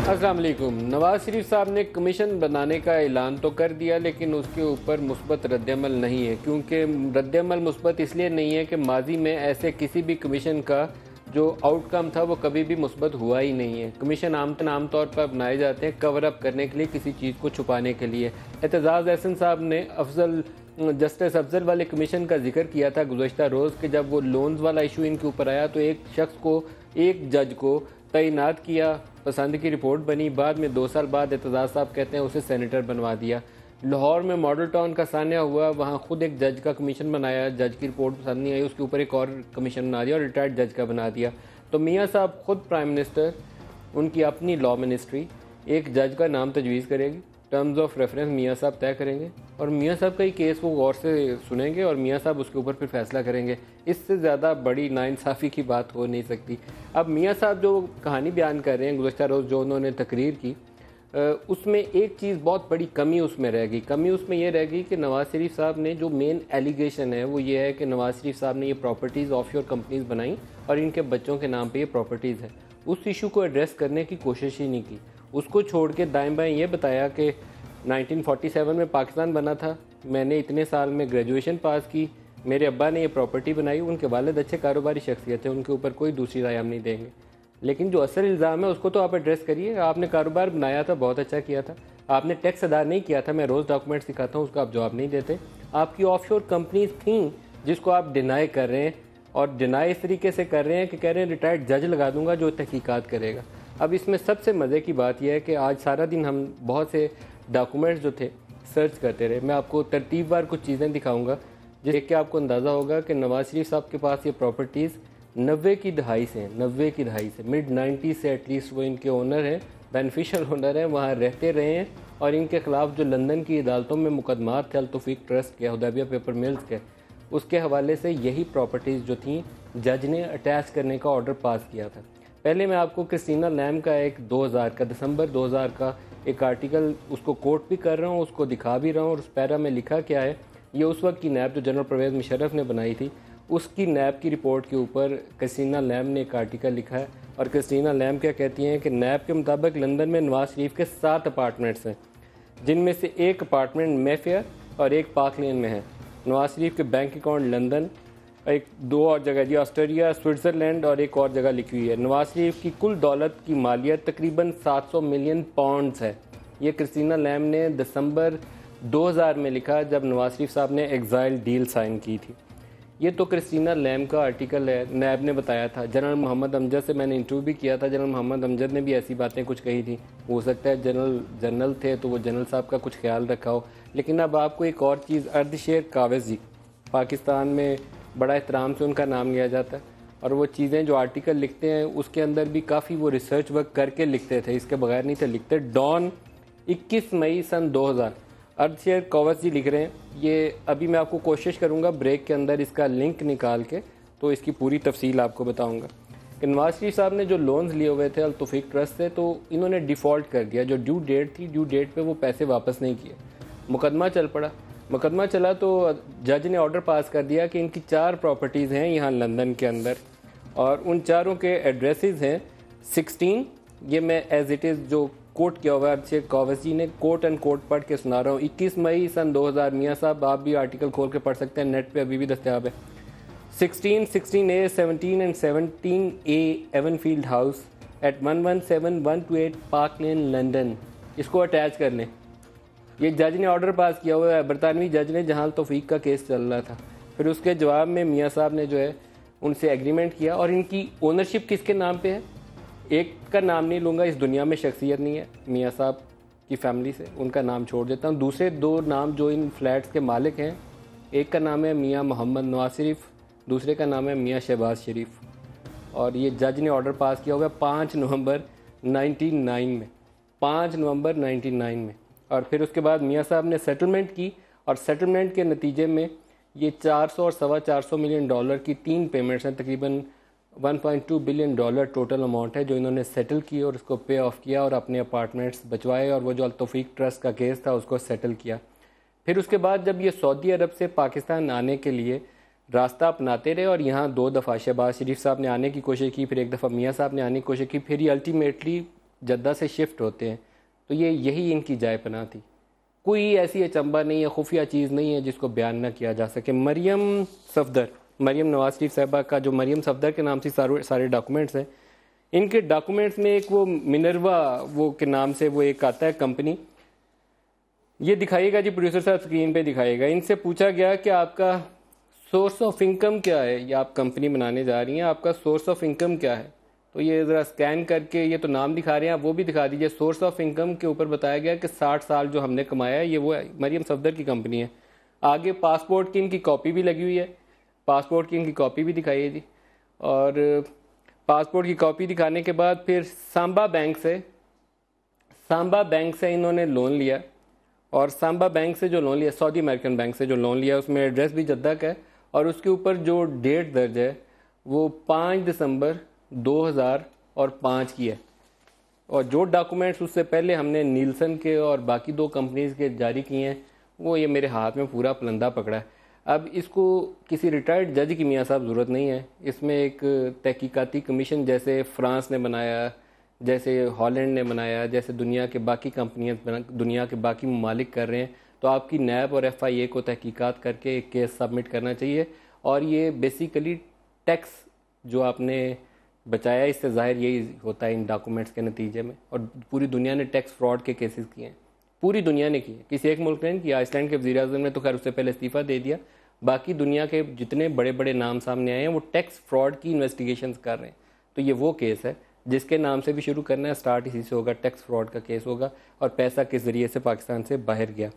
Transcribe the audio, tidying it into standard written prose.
अस्सलाम वालेकुम। नवाज शरीफ साहब ने कमीशन बनाने का ऐलान तो कर दिया, लेकिन उसके ऊपर मुस्बत रद्दअमल नहीं है। क्योंकि रद्दअमल मुस्बत इसलिए नहीं है कि माजी में ऐसे किसी भी कमीशन का जो आउटकम था वो कभी भी मुस्बत हुआ ही नहीं है। कमीशन आमतौर पर बनाए जाते हैं कवर अप करने के लिए, किसी चीज़ को छुपाने के लिए। एतजाज़ एहसन साहब ने जस्टिस अफजल वाले कमीशन का जिक्र किया था गुज़श्ता रोज़ कि जब वो लोन्स वाला इशू इनके ऊपर आया तो एक शख्स को, एक जज को तैनात किया, पसंद की रिपोर्ट बनी, बाद में 2 साल बाद एतजाज़ साहब कहते हैं उसे सेनेटर बनवा दिया। लाहौर में मॉडल टाउन का सान्या हुआ, वहाँ खुद एक जज का कमीशन बनाया, जज की रिपोर्ट पसंद नहीं आई, उसके ऊपर एक और कमीशन बना दिया और रिटायर्ड जज का बना दिया। तो मियाँ साहब खुद प्राइम मिनिस्टर, उनकी अपनी लॉ मिनिस्ट्री एक जज का नाम तजवीज़ करेगी, टर्म्स ऑफ रेफरेंस मियाँ साहब तय करेंगे और मियाँ साहब का ही केस वो गौर से सुनेंगे और मियाँ साहब उसके ऊपर फिर फैसला करेंगे। इससे ज़्यादा बड़ी नाइंसाफ़ी की बात हो नहीं सकती। अब मियाँ साहब जो कहानी बयान कर रहे हैं गुज़श्ता रोज़ जो उन्होंने तकरीर की, उसमें एक चीज़ बहुत बड़ी कमी उसमें रह गई। कमी उसमें यह रह गई कि नवाज़ शरीफ साहब ने जो मेन एलिगेशन है वो ये है कि नवाज़ शरीफ साहब ने ये प्रॉपर्टीज़ ऑफशोर कंपनीज़ बनाई और इनके बच्चों के नाम पे ये प्रॉपर्टीज़ है। उस इशू को एड्रेस करने की कोशिश ही नहीं की। उसको छोड़ के दाएं बाएं ये बताया कि 1947 में पाकिस्तान बना था, मैंने इतने साल में ग्रेजुएशन पास की, मेरे अब्बा ने ये प्रॉपर्टी बनाई, उनके वालिद अच्छे कारोबारी शख्सियत है, उनके ऊपर कोई दूसरी राय हम नहीं देंगे। लेकिन जो असल इल्ज़ाम है उसको तो आप एड्रेस करिए। आपने कारोबार बनाया था, बहुत अच्छा किया था, आपने टैक्स अदा नहीं किया था, मैं रोज़ डॉक्यूमेंट्स दिखाता हूँ, उसका आप जवाब नहीं देते। आपकी ऑफशोर कंपनीज थी जिसको आप डिनाई कर रहे हैं और डिनाई इस तरीके से कर रहे हैं कि कह रहे हैं रिटायर्ड जज लगा दूंगा जो तहकीकात करेगा। अब इसमें सबसे मज़े की बात यह है कि आज सारा दिन हम बहुत से डॉक्यूमेंट्स जो थे सर्च करते रहे। मैं आपको तरतीबवार कुछ चीज़ें दिखाऊंगा जिससे आपको अंदाज़ा होगा कि नवाज शरीफ साहब के पास ये प्रॉपर्टीज़ 90 की दहाई से हैं, 90 की दहाई से, मिड 90 से एटलीस्ट वो इनके ओनर हैं, बेनिफिशियल ओनर हैं, वहाँ रहते रहे हैं और इनके ख़िलाफ़ जो लंदन की अदालतों में मुकदमात थे, अल तौफीक ट्रस्ट के, हुदैबिया पेपर मिल्स के, उसके हवाले से यही प्रॉपर्टीज़ जो थी जज ने अटैच करने का ऑर्डर पास किया था। पहले मैं आपको क्रिस्टीना लैम का एक 2000 का दिसंबर 2000 का एक आर्टिकल उसको कोट भी कर रहा हूँ, उसको दिखा भी रहा हूँ और उस पैरा में लिखा क्या है। ये उस वक्त की नैब जो जनरल परवेज़ मुशर्रफ ने बनाई थी, उसकी नैब की रिपोर्ट के ऊपर क्रिस्टीना लैम ने एक आर्टिकल लिखा है। और क्रिस्टीना लैम क्या कहती हैं कि नैब के मुताबिक लंदन में नवाज शरीफ के 7 अपार्टमेंट्स हैं, जिनमें से एक अपार्टमेंट मेफेयर और एक पार्क लेन में है। नवाज शरीफ के बैंक अकाउंट लंदन, एक 2 और जगह जी ऑस्ट्रेलिया, स्विट्ज़रलैंड और एक और जगह लिखी हुई है। नवाज शरीफ की कुल दौलत की मालियत तकरीबन 700 मिलियन पाउंड्स है। ये क्रिस्टीना लैम ने दिसंबर 2000 में लिखा जब नवाज शरीफ साहब ने एग्ज़ाइल डील साइन की थी। ये तो क्रिस्टीना लैम का आर्टिकल है, नैब ने बताया था। जनरल मोहम्मद अमजद से मैंने इंटरव्यू भी किया था, जनरल मोहम्मद अमजद ने भी ऐसी बातें कुछ कही थी। हो सकता है जनरल थे तो वो जनरल साहब का कुछ ख्याल रखा हो। लेकिन अब आपको एक और चीज़, अर्दशेर कावेजी, पाकिस्तान में बड़ा एहतराम से उनका नाम लिया जाता है और वो चीज़ें जो आर्टिकल लिखते हैं उसके अंदर भी काफ़ी वो रिसर्च वर्क करके लिखते थे, इसके बगैर नहीं थे लिखते। डॉन 21 मई सन 2000 अर्दशेर कावेजी लिख रहे हैं। ये अभी मैं आपको कोशिश करूँगा ब्रेक के अंदर इसका लिंक निकाल के तो इसकी पूरी तफसील आपको बताऊँगा कि नवाज शरीफ साहब ने जो लोन्स लिए हुए थे अल तौफीक ट्रस्ट से, तो इन्होंने डिफ़ॉल्ट कर दिया। जो ड्यू डेट थी, ड्यू डेट पे वो पैसे वापस नहीं किए। मुकदमा चल पड़ा, मुकदमा चला तो जज ने ऑर्डर पास कर दिया कि इनकी 4 प्रॉपर्टीज़ हैं यहाँ लंदन के अंदर और उन चारों के एड्रेसेस हैं 16, ये मैं एज इट इज़ जो कोट किया हुआ है कावेजी ने कोट एंड कोट पढ़ के सुना रहा हूँ। 21 मई सन 2000, मियाँ साहब आप भी आर्टिकल खोल के पढ़ सकते हैं, नेट पे अभी भी दस्तयाब है। 16, 16A, 17 and 17A Avenfield House at 117128 Park Lane London, इसको अटैच कर लें। ये जज ने ऑर्डर पास किया हुआ है, बरतानवी जज ने, जहाँ तौफीक का केस चल रहा था। फिर उसके जवाब में मियाँ साहब ने जो है उनसे एग्रीमेंट किया और इनकी ओनरशिप किसके नाम पे है, एक का नाम नहीं लूँगा, इस दुनिया में शख्सियत नहीं है मियाँ साहब की फैमिली से, उनका नाम छोड़ देता हूँ। दूसरे 2 नाम जो इन फ्लैट्स के मालिक हैं, एक का नाम है मियाँ मोहम्मद नवाज शरीफ, दूसरे का नाम है मियाँ शहबाज शरीफ। और ये जज ने ऑर्डर पास किया हुआ 5 नवंबर 1909 में, 5 नवंबर 1909 में। और फिर उसके बाद मियाँ साहब ने सेटलमेंट की और सेटलमेंट के नतीजे में ये 400 और $425 मिलियन की 3 पेमेंट्स हैं, तकरीबन $1.2 बिलियन टोटल अमाउंट है जो इन्होंने सेटल की और उसको पे ऑफ किया और अपने अपार्टमेंट्स बचवाए और वो जो अल तौफीक ट्रस्ट का केस था उसको सेटल किया। फिर उसके बाद जब ये सऊदी अरब से पाकिस्तान आने के लिए रास्ता अपनाते रहे और यहाँ 2 दफ़ा शहबाज शरीफ साहब ने आने की कोशिश की, फिर एक दफ़ा मियाँ साहब ने आने की कोशिश की, फिर ये अल्टीमेटली जद्दा से शिफ्ट होते हैं तो यही इनकी जाय पनाह थी। कोई ऐसी अचंबा नहीं है, खुफिया चीज़ नहीं है जिसको बयान न किया जा सके। मरीम नवाज शरीफ साहबा का जो मरीम सफदर के नाम से सारे डॉक्यूमेंट्स हैं, इनके डॉक्यूमेंट्स में एक वो मिनरवा वो के नाम से वो एक आता है कंपनी, ये दिखाइएगा जी प्रोड्यूसर साहब, स्क्रीन पे दिखाइएगा। इनसे पूछा गया कि आपका सोर्स ऑफ इनकम क्या है, ये आप कंपनी बनाने जा रही हैं, आपका सोर्स ऑफ इनकम क्या है? तो ये ज़रा स्कैन करके, ये तो नाम दिखा रहे हैं, आप वो भी दिखा दीजिए। सोर्स ऑफ इनकम के ऊपर बताया गया कि 60 साल जो हमने कमाया है, ये वो मरीम सफदर की कंपनी है। आगे पासपोर्ट की इनकी कॉपी भी लगी हुई है, पासपोर्ट की इनकी कॉपी भी दिखाइए जी। और पासपोर्ट की कॉपी दिखाने के बाद फिर सांबा बैंक से इन्होंने लोन लिया, और सांबा बैंक से जो लोन लिया, सऊदी अमेरिकन बैंक से जो लोन लिया, उसमें एड्रेस भी जद्दा का है, और उसके ऊपर जो डेट दर्ज है वो 5 दिसंबर 2005 की है। और जो डॉक्यूमेंट्स उससे पहले हमने नीलसन के और बाकी 2 कंपनीज के जारी किए हैं, वो ये मेरे हाथ में पूरा पलंदा पकड़ा है। अब इसको किसी रिटायर्ड जज की मियाँ साहब ज़रूरत नहीं है, इसमें एक तहकीकाती कमीशन जैसे फ्रांस ने बनाया, जैसे हॉलैंड ने बनाया, जैसे दुनिया के बाकी कंपनियां, दुनिया के बाकी ममालिक कर रहे हैं, तो आपकी नैब और FIA को तहकीकात करके एक केस सबमिट करना चाहिए। और ये बेसिकली टैक्स जो आपने बचाया, इससे ज़ाहिर यही होता है इन डॉक्यूमेंट्स के नतीजे में। और पूरी दुनिया ने टैक्स फ्रॉड के केसेस किए हैं, पूरी दुनिया ने किए, किसी एक मुल्क ने नहीं किया। आइसलैंड के वज़ीर-ए-आज़म ने तो खैर उससे पहले इस्तीफ़ा दे दिया। बाकी दुनिया के जितने बड़े बड़े नाम सामने आए हैं वो टैक्स फ्रॉड की इन्वेस्टिगेशंस कर रहे हैं। तो ये वो केस है जिसके नाम से भी शुरू करना है, स्टार्ट इसी से होगा, टैक्स फ्रॉड का केस होगा, और पैसा किस ज़रिए से पाकिस्तान से बाहर गया।